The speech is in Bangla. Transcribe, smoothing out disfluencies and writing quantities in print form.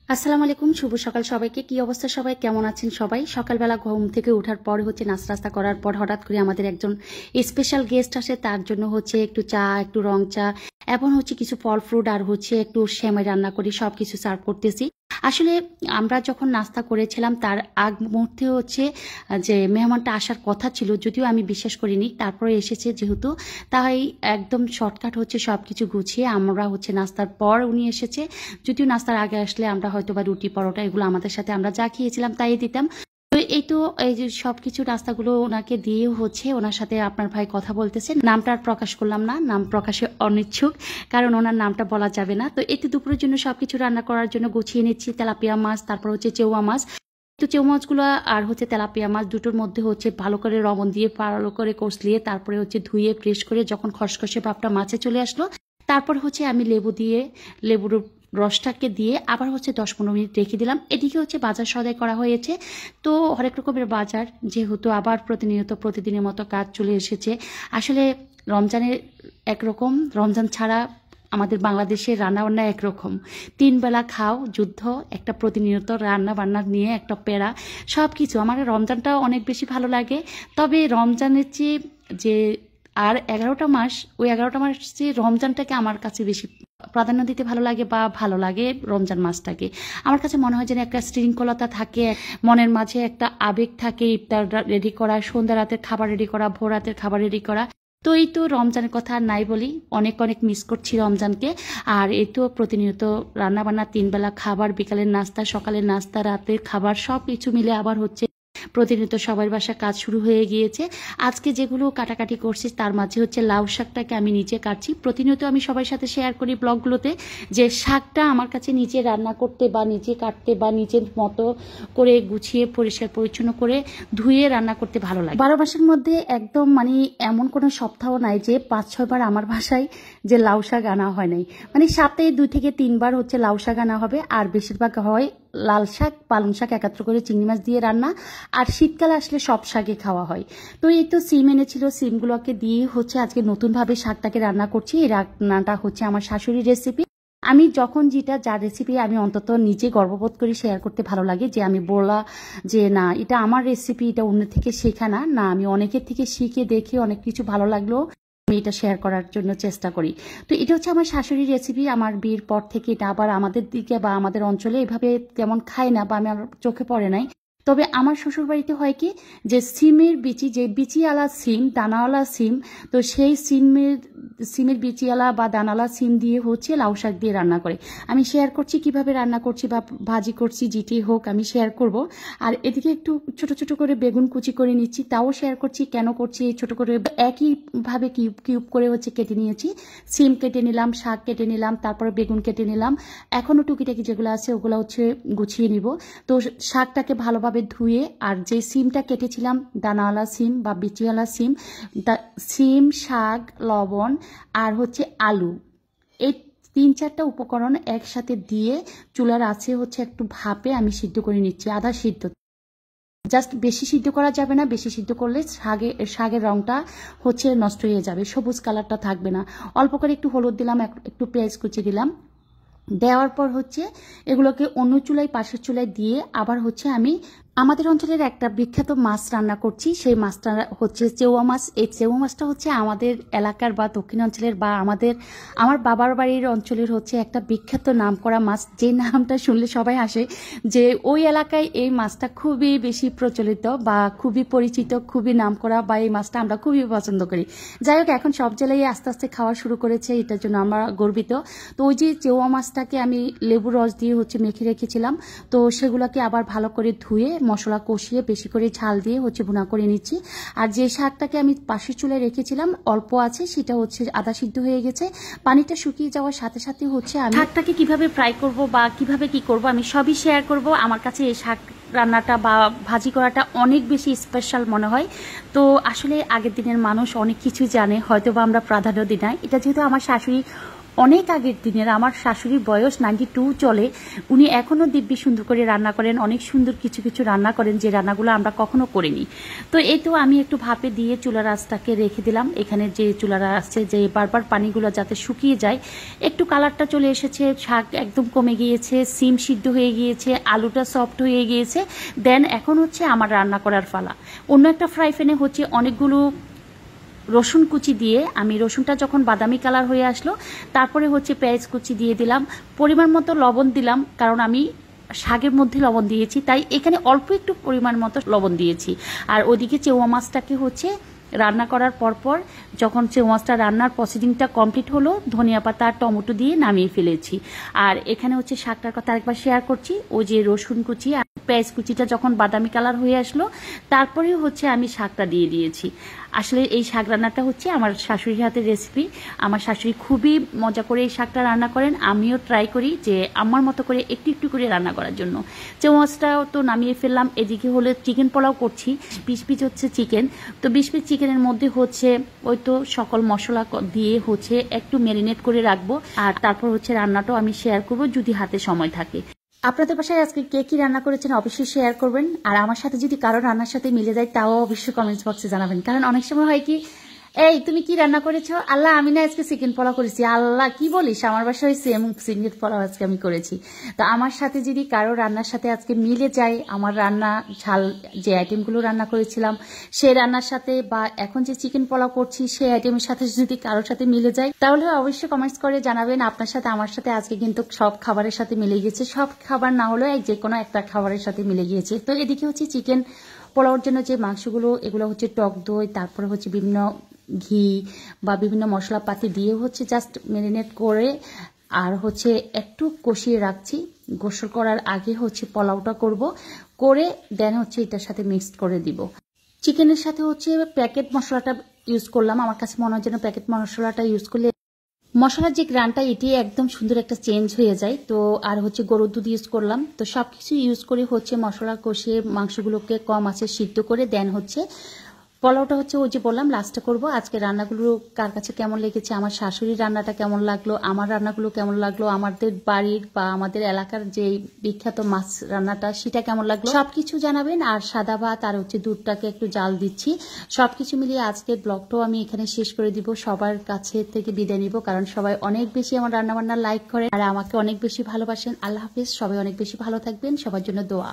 আসসালামু আলাইকুম, শুভ সকাল সবাইকে। কি অবস্থা সবাই, কেমন আছেন সবাই? সকালবেলা ঘুম থেকে ওঠার পরে নাস্তা করার পর হঠাৎ করে আমাদের একজন স্পেশাল গেস্ট আসে। তার জন্য একটু চা, একটু রং চা এবং কিছু ফল ফ্রুট আর একটু সেমাই রান্না করি, সবকিছু সার্ভ করতেছি। আসলে আমরা যখন নাস্তা করেছিলাম তার আগ মুহূর্তে যে মেহমানটা আসার কথা ছিল, যদিও আমি বিশ্বাস করিনি, তারপরে এসেছে যেহেতু, তাই একদম শর্টকাট সবকিছু গুছিয়ে আমরা নাস্তার পর উনি এসেছে। যদিও নাস্তার আগে আসলে আমরা হয়তো বা রুটি পরোটা এগুলো আমাদের সাথে আমরা যা খেয়েছিলাম তাই দিতাম। তো এই যে সবকিছু নাস্তাগুলো ওনাকে দিয়ে ওনার সাথে আপনার ভাই কথা বলতেছে। নামটা আর প্রকাশ করলাম না, নাম প্রকাশে অনিচ্ছুক, কারণ ওনার নামটা বলা যাবে না। তো দুপুরের জন্য সবকিছু রান্না করার জন্য গুছিয়ে নিচ্ছি। তেলাপিয়া মাছ, তারপর চেউয়া মাছ। তো চেউ মাছগুলো আর তেলাপিয়া মাছ দুটোর মধ্যে ভালো করে লবণ দিয়ে ভালো করে কষলিয়ে তারপরে ধুয়ে ফ্রেশ করে যখন খসখসে ভাবটা মাছে চলে আসলো, তারপর আমি লেবুর রসটাকে দিয়ে আবার 10-15 মিনিট রেখে দিলাম। এদিকে বাজার সদাই করা হয়েছে। তো হরেক রকমের বাজার, যেহেতু আবার প্রতিদিনের মতো কাজ চলে এসেছে। আসলে রমজানের একরকম, রমজান ছাড়া আমাদের বাংলাদেশের রান্নাবান্না একরকম। 3 বেলা খাও যুদ্ধ, একটা প্রতিনিয়ত রান্না বান্না নিয়ে একটা প্যারা, সব কিছু। আমার রমজানটা অনেক বেশি ভালো লাগে। তবে রমজানের চেয়ে যে আর 11টা মাস, ওই 11টা মাস যে রমজানটাকে আমার কাছে বেশি প্রাধান্য দিতে ভালো লাগে, বা ভালো লাগে রমজান মাসটাকে। আমার কাছে মনে হয় যেন একটা শৃঙ্খলতা থাকে, মনের মাঝে একটা আবেগ থাকে। ইফতার রেডি করা, সন্ধ্যা রাতের খাবার রেডি করা, ভোর রাতের খাবার রেডি করা। তো রমজানের কথা আর নাই বলি, অনেক অনেক মিস করছি রমজানকে। আর প্রতিনিয়ত রান্না বান্না, 3 বেলা খাবার, বিকালের নাস্তা, সকালের নাস্তা, রাতের খাবার, সব কিছু মিলে আবার প্রতিনিয়ত সবার বাসা কাজ শুরু হয়ে গিয়েছে। আজকে যেগুলো কাটাকাটি করছি তার মাঝে লাউ শাকটাকে আমি নিজে কাটছি। প্রতিনিয়ত আমি সবার সাথে শেয়ার করি ব্লগগুলোতে যে শাকটা আমার কাছে নিজে রান্না করতে বা নিজে কাটতে বা নিজের মতো করে গুছিয়ে পরিষ্কার পরিচ্ছন্ন করে ধুয়ে রান্না করতে ভালো লাগে। 12 মাসের মধ্যে একদম এমন কোনো সপ্তাহ নাই যে 5-6 বার আমার বাসায় যে লাউ শাক আনা হয় নাই। সপ্তাহে 2 থেকে 3 বার লাউ শাক আনা হবে। আর বেশিরভাগ হয় লাল শাক, পালং শাক একাত্র করে চিংড়ি মাছ দিয়ে রান্না। আর শীতকালে আসলে সব শাকই খাওয়া হয়। তো সিম এনেছিল, সিমগুলোকে দিয়ে আজকে নতুনভাবে শাকটাকে রান্না করছি। এই রান্নাটা আমার শাশুড়ির রেসিপি। আমি যখন যার রেসিপি আমি অন্তত নিজে গর্ববোধ করি, শেয়ার করতে ভালো লাগে যে আমি বলা যে না এটা আমার রেসিপি, এটা অন্য থেকে শেখা না, আমি অনেকের থেকে শিখে দেখে অনেক কিছু ভালো লাগলো আমি এটা শেয়ার করার জন্য চেষ্টা করি। তো এটা আমার শাশুড়ির রেসিপি। আমার বিয়ের পর থেকে এটা আবার আমাদের দিকে বা আমাদের অঞ্চলে এভাবে তেমন খায় না, বা আমার চোখে পড়ে নাই। তবে আমার শ্বশুর বাড়িতে হয় কি যে সিমের বিচি, যে বিচিওয়ালা সিম, দানাওয়ালা সিম, তো সেই সিমের বিচিওয়ালা বা দানাওয়ালা সিম দিয়ে লাউ শাক দিয়ে রান্না করে। আমি শেয়ার করছি কিভাবে রান্না করছি বা ভাজি করছি, যেটি হোক আমি শেয়ার করব। আর এদিকে একটু ছোট ছোট করে বেগুন কুচি করে নিচ্ছি, তাও শেয়ার করছি কেন করছি। ছোট করে একইভাবে কিউব কিউব করে কেটে নিয়েছি। সিম কেটে নিলাম, শাক কেটে নিলাম, তারপরে বেগুন কেটে নিলাম। এখনো টুকিটাকি যেগুলো আছে ওগুলো গুছিয়ে নিব। তো শাকটাকে ভালোভাবে ধুয়ে, আর যে সিমটা কেটেছিলাম দানাওয়ালা সিম বা বিচিওয়ালা সিম, সিম, শাক, লবণ আর আলু, এই 3-4টা উপকরণ একসাথে দিয়ে চুলার আছে একটু ভাপে আমি সিদ্ধ করে নিচ্ছি, আধা সিদ্ধ। জাস্ট বেশি সিদ্ধ করা যাবে না, বেশি সিদ্ধ করলে শাকের রংটা নষ্ট হয়ে যাবে, সবুজ কালারটা থাকবে না। অল্প করে একটু হলুদ দিলাম, একটু পেঁয়াজ কুচি দিলাম। দেওয়ার পর এগুলোকে অন্য চুলায়, পাশের চুলায় দিয়ে আবার আমি আমাদের অঞ্চলের একটা বিখ্যাত মাছ রান্না করছি। সেই মাছটা চেউয়া মাছ। এই চেউয়া মাছটা আমাদের এলাকার বা দক্ষিণ অঞ্চলের বা আমার বাবার বাড়ির অঞ্চলের একটা বিখ্যাত নাম করা মাছ। যে নামটা শুনলে সবাই হাসে, যে ওই এলাকায় এই মাছটা খুবই বেশি প্রচলিত বা খুবই পরিচিত, খুবই নাম করা, বা এই মাছটা আমরা খুবই পছন্দ করি। যাই হোক, এখন সব জেলায় আস্তে আস্তে খাওয়া শুরু করেছে, এটার জন্য আমরা গর্বিত। তো ওই যে চেউয়া মাছটাকে আমি লেবুর রস দিয়ে মেখে রেখেছিলাম, তো সেগুলোকে আবার ভালো করে ধুয়ে মশলা কষিয়ে বেশি করে ঝাল দিয়ে ভুনা করে নিচ্ছি। আর যে শাকটাকে আমি পাশের চুলায় রেখেছিলাম অল্প আছে, সেটা আধা সিদ্ধ হয়ে গেছে। পানিটা শুকিয়ে যাওয়ার সাথে সাথে আমি শাকটাকে কিভাবে ফ্রাই করব বা কিভাবে কি করব আমি সবই শেয়ার করব। আমার কাছে এই শাক রান্নাটা বা ভাজি করাটা অনেক বেশি স্পেশাল মনে হয়। তো আসলে আগের দিনের মানুষ অনেক কিছু জানে, হয়তো বা আমরা প্রাধান্য দিই না। এটা যেহেতু আমার শাশুড়ি অনেক আগের দিনের আমার শাশুড়ির বয়স 92 চলে, উনি এখনও দিব্যি সুন্দর করে রান্না করেন, অনেক সুন্দর কিছু কিছু রান্না করেন যে রান্নাগুলো আমরা কখনো করিনি। তো এই তো আমি একটু ভাপে দিয়ে চুলার আঁচটাকে রেখে দিলাম। এখানে যে চুলার আসছে যে বারবার পানিগুলো যাতে শুকিয়ে যায়, একটু কালারটা চলে এসেছে, শাক একদম কমে গিয়েছে, সিম সিদ্ধ হয়ে গিয়েছে, আলুটা সফট হয়ে গিয়েছে। দেন এখন হচ্ছে আমার রান্না করার পালা। অন্য একটা ফ্রাই প্যানে হচ্ছে অনেকগুলো রসুন কুচি দিয়ে, আমি রসুনটা যখন বাদামি কালার হয়ে আসলো তারপরে হচ্ছে পেঁয়াজ কুচি দিয়ে দিলাম, পরিমাণ মতো লবণ দিলাম, কারণ আমি শাকের মধ্যে লবণ দিয়েছি তাই এখানে অল্প একটু পরিমাণ মতো লবণ দিয়েছি। আর ওদিকে চেওয়া মাছটাকে হচ্ছে রান্না করার পরপর যখন চেওয়া মাছটা রান্নার প্রসিডিংটা কমপ্লিট হলো, ধনিয়া পাতা আর টমেটো দিয়ে নামিয়ে ফেলেছি। আর এখানে হচ্ছে শাকটার কথা আরেকবার শেয়ার করছি, ওই যে রসুন কুচি আর পেঁয়াজ কুচিটা যখন বাদামি কালার হয়ে আসলো তারপরে হচ্ছে আমি শাকটা দিয়ে দিয়েছি। আসলে এই শাক রান্নাটা হচ্ছে আমার শাশুড়ির হাতের রেসিপি। আমার শাশুড়ি খুবই মজা করে এই শাকটা রান্না করেন, আমিও ট্রাই করি যে আমার মতো করে একটু একটু করে রান্না করার জন্য। চেওয়া মাছটাও তো নামিয়ে ফেললাম। এদিকে হলে চিকেন পোলাও করছি, 20 পিস হচ্ছে চিকেন। তো 20 পিস চিকেনের মধ্যে হচ্ছে ওই তো সকল মশলা দিয়ে হচ্ছে একটু ম্যারিনেট করে রাখবো, আর তারপর হচ্ছে রান্নাটাও আমি শেয়ার করবো যদি হাতে সময় থাকে। আপনাদের বাসায় আজকে কে কি রান্না করেছেন অবশ্যই শেয়ার করবেন, আর আমার সাথে যদি কারো রান্নার সাথে মিলে যায় তাও অবশ্যই কমেন্টস বক্সে জানাবেন। কারণ অনেক সময় হয় কি, এই তুমি কি রান্না করেছো, আল্লাহ আমি না আজকে চিকেন পোলাও করেছি, আল্লাহ কি বলিস আমার বাসায় সেম চিকেন পোলাও আজকে আমি করেছি। তো আমার সাথে যদি কারো রান্নার সাথে আজকে মিলে যায়, আমার রান্না ঝাল যে আইটেমগুলো রান্না করেছিলাম সেই রান্নার সাথে, বা এখন যে চিকেন পোলাও করছি সেই আইটেমের সাথে যদি কারোর সাথে মিলে যায়, তাহলে অবশ্যই কমেন্টস করে জানাবেন। আপনার সাথে আমার সাথে আজকে কিন্তু সব খাবারের সাথে মিলে গিয়েছে, সব খাবার না হলেও যে কোনো একটা খাবারের সাথে মিলে গিয়েছে। তো এদিকে হচ্ছে চিকেন পোলাওর জন্য যে মাংসগুলো, এগুলো হচ্ছে টক দই, তারপরে হচ্ছে বিভিন্ন ঘি বা বিভিন্ন মশলাপাতি দিয়ে হচ্ছে জাস্ট ম্যারিনেট করে আর হচ্ছে একটু কষিয়ে রাখছি। গোসল করার আগে হচ্ছে পোলাওটা করব, করে দেন হচ্ছে এটার সাথে মিক্সড করে দিব। চিকেনের সাথে হচ্ছে প্যাকেট মশলাটা ইউজ করলাম, আমার কাছে মনে হয় যেন প্যাকেট মশলাটা ইউজ করলে মশলার যে গ্রানটা এটি একদম সুন্দর একটা চেঞ্জ হয়ে যায়। তো আর হচ্ছে গরুর দুধ ইউজ করলাম। তো সবকিছু ইউজ করে হচ্ছে মশলা কষিয়ে মাংসগুলোকে কম আছে সিদ্ধ করে দেন হচ্ছে পোলাওটা হচ্ছে ওই যে বললাম লাস্টে করব। আজকে রান্নাগুলো কার কাছে কেমন লেগেছে, আমার শাশুড়ির রান্নাটা কেমন লাগলো, আমার রান্নাগুলো কেমন লাগলো, আমাদের বাড়ির বা আমাদের এলাকার যে বিখ্যাত মাছ রান্নাটা সেটা কেমন লাগলো সবকিছু জানাবেন। আর সাদা ভাত আর হচ্ছে দুধটাকে একটু জাল দিচ্ছি। সবকিছু মিলিয়ে আজকের ব্লগটাও আমি এখানে শেষ করে দিব, সবার কাছে থেকে বিদায় নিব, কারণ সবাই অনেক বেশি আমার রান্নাবান্না লাইক করেন আর আমাকে অনেক বেশি ভালোবাসেন। আল্লাহ হাফিজ, সবাই অনেক বেশি ভালো থাকবেন, সবার জন্য দোয়া।